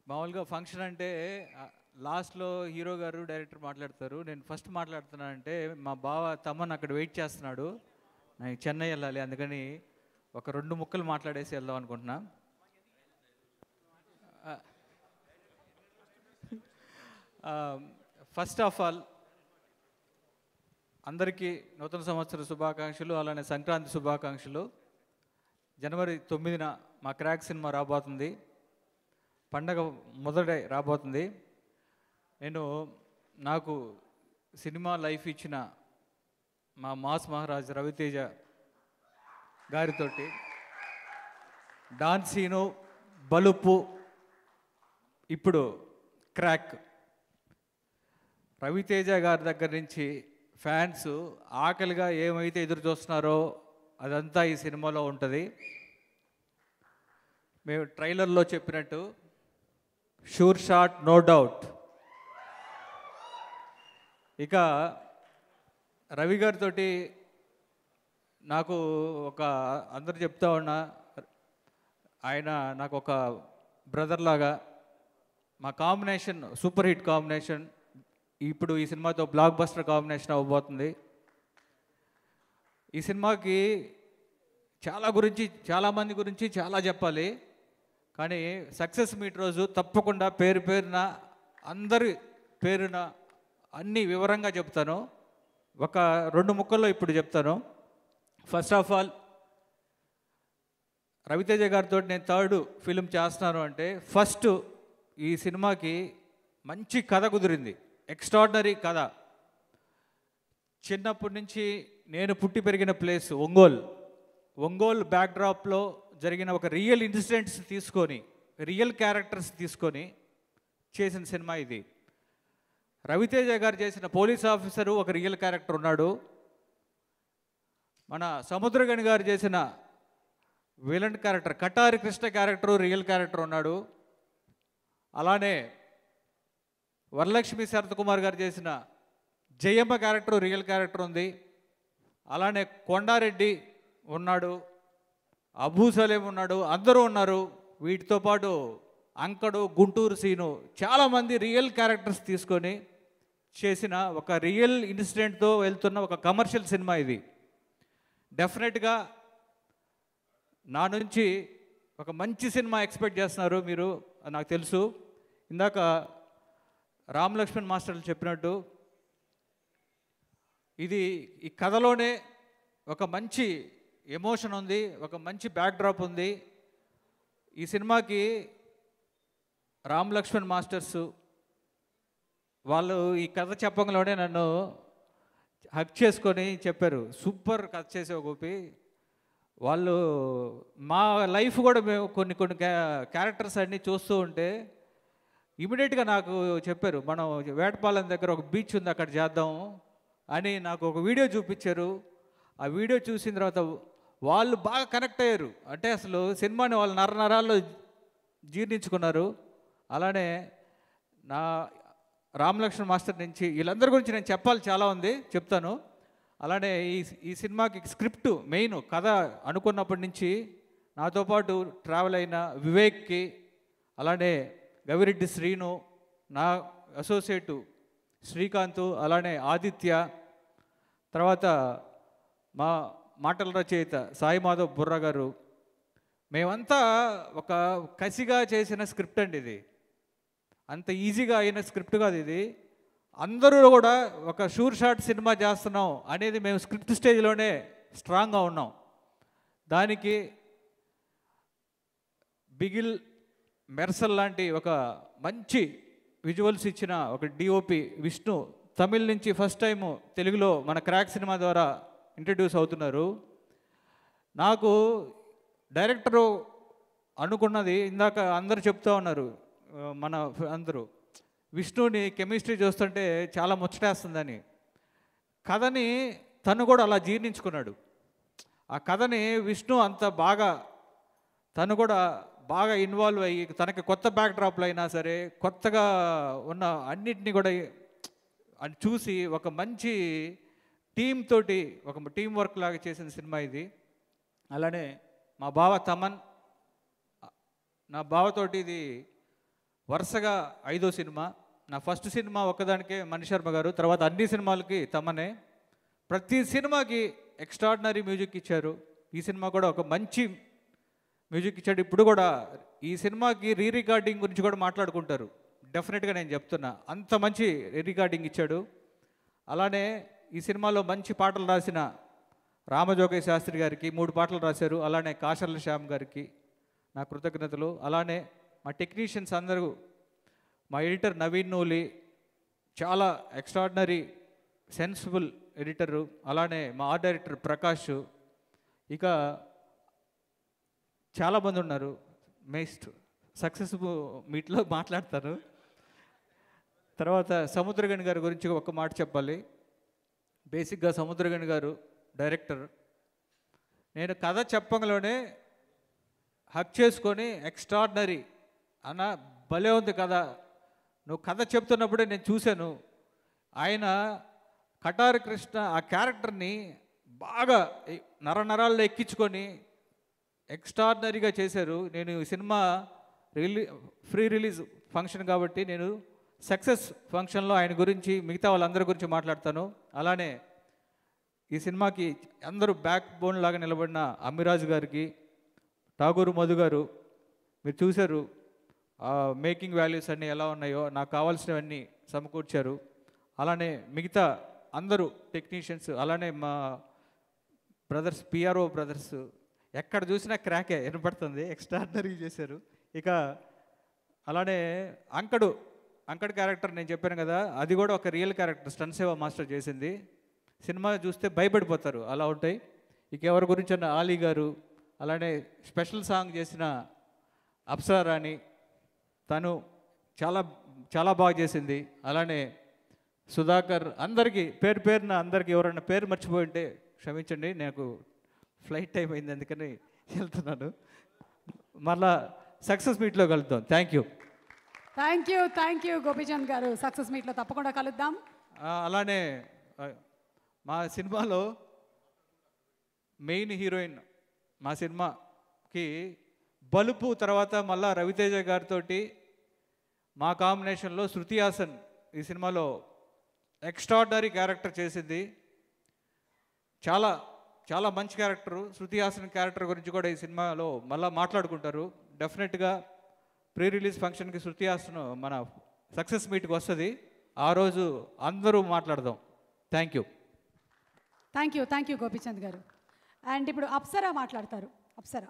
మామూలుగా ఫంక్షన్ అంటే లాస్ట్లో హీరో గారు డైరెక్టర్ మాట్లాడతారు. నేను ఫస్ట్ మాట్లాడుతున్నానంటే మా బావ తమన్ అక్కడ వెయిట్ చేస్తున్నాడు. నేను చెన్నై వెళ్ళాలి, అందుకని ఒక 2 ముక్కలు మాట్లాడేసి వెళ్దాం అనుకుంటున్నా. ఫస్ట్ ఆఫ్ ఆల్ అందరికీ నూతన సంవత్సర శుభాకాంక్షలు, అలానే సంక్రాంతి శుభాకాంక్షలు. జనవరి 9న మా క్రాక్ సినిమా రాబోతుంది. పండగ మొదట రాబోతుంది. నాకు సినిమా లైఫ్ ఇచ్చిన మా మాస్ మహారాజ్ రవితేజ గారితోటి డాన్సీను, బలుపు, ఇప్పుడు క్రాక్. రవితేజ గారి దగ్గర నుంచి ఫ్యాన్స్ ఆకలిగా ఏమైతే ఎదురు చూస్తున్నారో అదంతా ఈ సినిమాలో ఉంటుంది. మేము ట్రైలర్లో చెప్పినట్టు షూర్ షాట్, నో డౌట్. ఇక రవి గారితో నాకు అందరు చెప్తా ఉన్నా, ఆయన నాకు ఒక బ్రదర్ లాగా. మా కాంబినేషన్ సూపర్ హిట్ కాంబినేషన్. ఇప్పుడు ఈ సినిమాతో బ్లాక్ బస్టర్ కాంబినేషన్ అవ్వబోతుంది. ఈ సినిమాకి చాలామంది గురించి చాలా చెప్పాలి, కానీ సక్సెస్ మీట్ రోజు తప్పకుండా పేరున అందరి పేరున అన్నీ వివరంగా చెప్తాను. ఒక 2 ముక్కల్లో ఇప్పుడు చెప్తాను. ఫస్ట్ ఆఫ్ ఆల్, రవితేజ గారితో నేను 3rd ఫిలిం చేస్తున్నాను అంటే ఫస్ట్ ఈ సినిమాకి మంచి కథ కుదిరింది. ఎక్స్ట్రాడినరీ కథ. చిన్నప్పటి నుంచి నేను పుట్టి పెరిగిన ప్లేస్ ఒంగోలు బ్యాక్డ్రాప్లో జరిగిన ఒక రియల్ ఇన్సిడెంట్స్ తీసుకొని, రియల్ క్యారెక్టర్స్ తీసుకొని చేసిన సినిమా ఇది. రవితేజ గారు చేసిన పోలీస్ ఆఫీసరు ఒక రియల్ క్యారెక్టర్ ఉన్నాడు. మన సముద్రగని గారు చేసిన villain character Katari Krishna character real character ఉన్నాడు. అలానే వరలక్ష్మి శరత్ కుమార్ గారు చేసిన జయమ్మ క్యారెక్టర్ రియల్ క్యారెక్టర్ ఉంది. అలానే కొండారెడ్డి ఉన్నాడు, అబూ సలేం ఉన్నాడు, అందరూ ఉన్నారు. వీటితో పాటు అంకడు, గుంటూరు సీను, చాలామంది రియల్ క్యారెక్టర్స్ తీసుకొని చేసిన ఒక రియల్ ఇన్సిడెంట్తో వెళ్తున్న ఒక కమర్షియల్ సినిమా ఇది. డెఫినెట్గా నా నుంచి ఒక మంచి సినిమా ఎక్స్పెక్ట్ చేస్తున్నారు మీరు, నాకు తెలుసు. ఇందాక రామ్ లక్ష్మణ్ మాస్టర్లు చెప్పినట్టు ఈ కథలోనే ఒక మంచి ఎమోషన్ ఉంది, ఒక మంచి బ్యాక్డ్రాప్ ఉంది. ఈ సినిమాకి రామ్ లక్ష్మణ్ మాస్టర్స్ వాళ్ళు ఈ కథ చెప్పంలోనే నన్ను హక్ చేసుకొని చెప్పారు, సూపర్ కథ చేసే గోపి. వాళ్ళు మా లైఫ్ కూడా మేము కొన్ని క్యారెక్టర్స్ అన్నీ చూస్తూ ఉంటే ఇమీడియట్గా నాకు చెప్పారు, మనం వేటపాలెం దగ్గర ఒక బీచ్ ఉంది, అక్కడ చేద్దాం అని నాకు ఒక వీడియో చూపించారు. ఆ వీడియో చూసిన తర్వాత వాళ్ళు బాగా కనెక్ట్ అయ్యారు. అంటే అసలు సినిమాని వాళ్ళు నరాల్లో జీర్ణించుకున్నారు. అలానే నా రామ్ లక్ష్మణ్ మాస్టర్ నుంచి వీళ్ళందరి గురించి నేను చెప్పాలి చాలా ఉంది, చెప్తాను. అలానే ఈ సినిమాకి స్క్రిప్ట్ మెయిన్ కథ అనుకున్నప్పటి నుంచి నాతో పాటు ట్రావెల్ అయిన వివేక్కి, అలానే గవిరెడ్డి శ్రీను, నా అసోసియేటు శ్రీకాంత్, అలానే ఆదిత్య, తర్వాత మా మాటల రచయిత సాయి మాధవ్ బుర్రా గారు, మేమంతా ఒక కసిగా చేసిన స్క్రిప్ట్ అండి ఇది. అంత ఈజీగా అయిన స్క్రిప్ట్ కాదు ఇది. అందరూ కూడా ఒక షూర్ షాట్ సినిమా చేస్తున్నాం అనేది మేము స్క్రిప్ట్ స్టేజ్లోనే స్ట్రాంగ్గా ఉన్నాం. దానికి బిగిల్, మెర్సల్ లాంటి ఒక మంచి విజువల్స్ ఇచ్చిన ఒక డిఓపి విష్ణు, తమిళ్ నుంచి ఫస్ట్ టైము తెలుగులో మన క్రాక్ సినిమా ద్వారా ఇంట్రడ్యూస్ అవుతున్నారు. నాకు డైరెక్టరు అనుకున్నది ఇందాక అందరూ చెప్తూ ఉన్నారు, మన అందరూ విష్ణుని కెమిస్ట్రీ చూస్తుంటే చాలా ముచ్చటేస్తుందని. కథని తను కూడా అలా జీర్ణించుకున్నాడు. ఆ కథని విష్ణు అంత బాగా తను కూడా బాగా ఇన్వాల్వ్ అయ్యి, తనకి కొత్త బ్యాక్డ్రాప్లు అయినా సరే కొత్తగా ఉన్న అన్నిటినీ కూడా చూసి ఒక మంచి టీమ్ తోటి ఒక టీం వర్క్ లాగా చేసిన సినిమా ఇది. అలానే మా బావ తమన్ నా బావతోటి ఇది వరుసగా 5వ సినిమా. నా ఫస్ట్ సినిమా ఒక్కదానికే మణిశర్మ గారు, తర్వాత అన్ని సినిమాలకి తమనే. ప్రతి సినిమాకి ఎక్స్ట్రాడినరీ మ్యూజిక్ ఇచ్చారు. ఈ సినిమా కూడా ఒక మంచి మ్యూజిక్ ఇచ్చాడు. ఇప్పుడు కూడా ఈ సినిమాకి రీ రికార్డింగ్ గురించి కూడా మాట్లాడుకుంటారు. డెఫినెట్గా నేను చెప్తున్నా, అంత మంచి రీ రికార్డింగ్ ఇచ్చాడు. అలానే ఈ సినిమాలో మంచి పాటలు రాసిన రామజోగయ్య శాస్త్రి గారికి 3 పాటలు రాశారు. అలానే కాశర్ల శ్యామ్ గారికి నా కృతజ్ఞతలు. అలానే మా టెక్నీషియన్స్ అందరూ, మా ఎడిటర్ నవీన్ నూలి చాలా ఎక్స్ట్రాడినరీ సెన్సిబుల్ ఎడిటరు. అలానే మా ఆర్ట్ డైరెక్టర్ ప్రకాష్, ఇక చాలామంది ఉన్నారు. మేస్ట్ సక్సెస్ మీట్లో మాట్లాడతారు. తర్వాత సముద్రగణి గారి గురించి ఒక మాట చెప్పాలి. బేసిక్గా సముద్రగణి గారు డైరెక్టర్. నేను కథ చెప్పంలోనే హక్ చేసుకొని ఎక్స్ట్రాడినరీ అన్న భలే ఉంది కథ, నువ్వు కథ చెప్తున్నప్పుడే నేను చూశాను. ఆయన కటారి కృష్ణ ఆ క్యారెక్టర్ని బాగా నరాల్లో ఎక్కించుకొని ఎక్స్ట్రాడినరీగా చేశారు. నేను ఈ సినిమా ఫ్రీ రిలీజ్ ఫంక్షన్ కాబట్టి నేను సక్సెస్ ఫంక్షన్లో ఆయన గురించి, మిగతా వాళ్ళందరి గురించి మాట్లాడతాను. అలానే ఈ సినిమాకి అందరూ బ్యాక్ బోన్ లాగా నిలబడిన అమ్మిరాజు గారికి, ఠాగూరు మధు గారు, మీరు చూశారు మేకింగ్ వాల్యూస్ అన్నీ ఎలా ఉన్నాయో, నాకు కావాల్సినవన్నీ సమకూర్చారు. అలానే మిగతా అందరూ టెక్నీషియన్స్, అలానే మా బ్రదర్స్, పిఆర్ఓ బ్రదర్స్, ఎక్కడ చూసినా క్రాకే వినపడుతుంది, ఎక్స్ట్రాడినరీ చేశారు. ఇక అలానే అంకడ్ క్యారెక్టర్ నేను చెప్పాను కదా, అది కూడా ఒక రియల్ క్యారెక్టర్, స్టన్ సేవ మాస్టర్ చేసింది. సినిమా చూస్తే భయపడిపోతారు, అలా ఉంటాయి. ఇక ఎవరి గురించి అన్న ఆలీ గారు, అలానే స్పెషల్ సాంగ్ చేసిన అప్సరా రాణి, తను చాలా చాలా బాగా చేసింది. అలానే సుధాకర్, అందరికీ పేరు పేరున అందరికీ, ఎవరైనా పేరు మర్చిపోయి ఉంటే క్షమించండి, నాకు ఫ్లైట్ టైం అయింది అందుకని వెళ్తున్నాను. మళ్ళా సక్సెస్ మీట్లో కలుద్దాం. థ్యాంక్ యూ గోపీచంద్ గారు. సక్సెస్ మీట్లో తప్పకుండా కలుద్దాం. అలానే మా సినిమాలో మెయిన్ హీరోయిన్, మా సినిమాకి బలుపు తర్వాత మళ్ళా రవితేజ గారితో మా కాంబినేషన్లో శృతి హాసన్ ఈ సినిమాలో ఎక్స్ట్రాడినరీ క్యారెక్టర్ చేసింది. చాలా చాలా మంచి క్యారెక్టరు. శృతి హాసన్ క్యారెక్టర్ గురించి కూడా ఈ సినిమాలో మళ్ళీ మాట్లాడుకుంటారు. డెఫినెట్గా ప్రీ రిలీజ్ ఫంక్షన్కి శృతి హాసన్ మన సక్సెస్ మీట్కి వస్తుంది, ఆ రోజు అందరూ మాట్లాడదాం. థ్యాంక్ యూ గోపీచంద్ గారు. అండ్ ఇప్పుడు అప్సరా మాట్లాడతారు. అప్సరా.